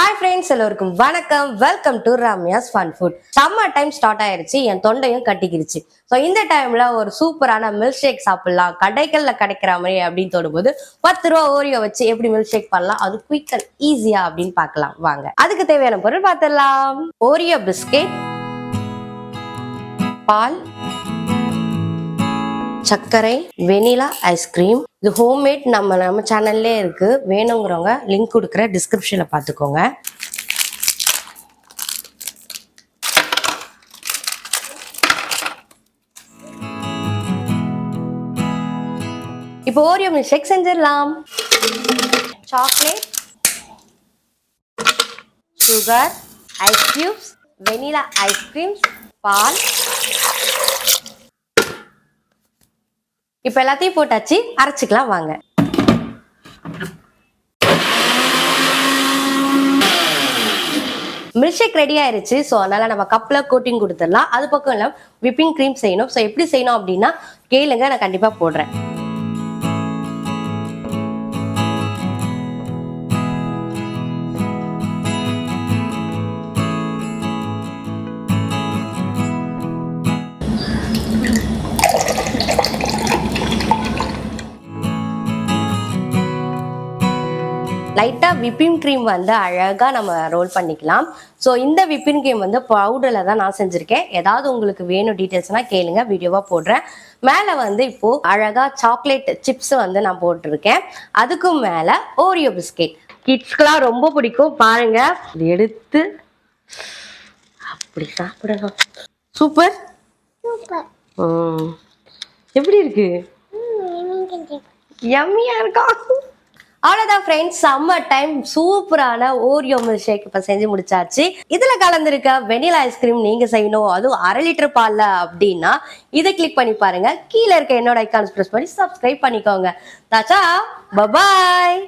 Hi friends, எல்லோருக்கும் வணக்கம். Welcome to Ramya's fun food. Summer time start ஆயிருச்சு, என் தொண்டையும் கட்டிக்கிருச்சு. ஸோ இந்த டைம்ல ஒரு சூப்பரான மில்க் ஷேக் சாப்பிடலாம், கடைகள்ல கிடைக்கிற மாதிரி அப்படின்னு தோணும்போது 10 ரூபா ஓரியோ வச்சு எப்படி மில்க் ஷேக் பண்ணலாம், அது குயிக் அண்ட் ஈஸியா அப்படின்னு பார்க்கலாம் வாங்க. அதுக்கு தேவையான பொருள் பார்த்துடலாம். ஓரியோ பிஸ்கெட், பால், சர்க்கரை, வெனிலா ஐஸ்கிரீம். இது ஹோம்மேட், நம்ம சேனல்லே இருக்கு. வேணுங்கிறவங்க லிங்க் கொடுக்குற டிஸ்கிரிப்ஷன்ல பார்த்துக்கோங்க. இப்போ ஓரியோ மில்க் ஷேக் செஞ்சிடலாம். Chocolate, sugar, ice cubes, vanilla ice cream, பால். இப்ப எல்லாத்தையும் போட்டாச்சு, அரைச்சிக்கலாம் வாங்க. மில்க் ஷேக் ரெடி ஆயிருச்சு. ஸோ அதனால நம்ம கப்ல கோட்டிங் கொடுத்துடலாம். அது பக்கம் இல்லை, விப்பிங் க்ரீம் செய்யணும். ஸோ எப்படி செய்யணும் அப்படின்னா கேளுங்க, நான் கண்டிப்பா போடுறேன். லைட்டா விப்பிங் க்ரீம் வந்து அழகா நம்ம ரோல் பண்ணிக்கலாம். ஸோ இந்த விப்பிங் க்ரீம் வந்து பவுடர்ல தான் நான் செஞ்சிருக்கேன். ஏதாவது உங்களுக்கு வேணும் டீட்டெயில்ஸ்னா கேளுங்க, வீடியோவா போடுறேன். மேல வந்து இப்போ அழகா சாக்லேட் சிப்ஸ் வந்து நான் போட்டிருக்கேன். அதுக்கும் மேல ஓரியோ பிஸ்கெட். கிட்ஸ்க்குலாம் ரொம்ப பிடிக்கும், பாருங்க. இது எடுத்து அப்படி சாப்பிடணும். சூப்பர். எப்படி இருக்கு? யம்மியா இருக்கா? அவ்வளோதான் ஃப்ரெண்ட்ஸ், சம்மர் டைம் சூப்பரான ஓரியோ மில்க் ஷேக் இப்போ செஞ்சு முடிச்சாச்சு. இதில் கலந்துருக்க வெனிலா ஐஸ்கிரீம் நீங்கள் செய்யணும், அதுவும் 1/2 லிட்டர் பாலில் அப்படின்னா இதை கிளிக் பண்ணி பாருங்க. கீழே இருக்க என்னோட ஐக்கான்ஸ் ப்ரெஸ் பண்ணி சப்ஸ்கிரைப் பண்ணிக்கோங்க. தாச்சா, பபாய்.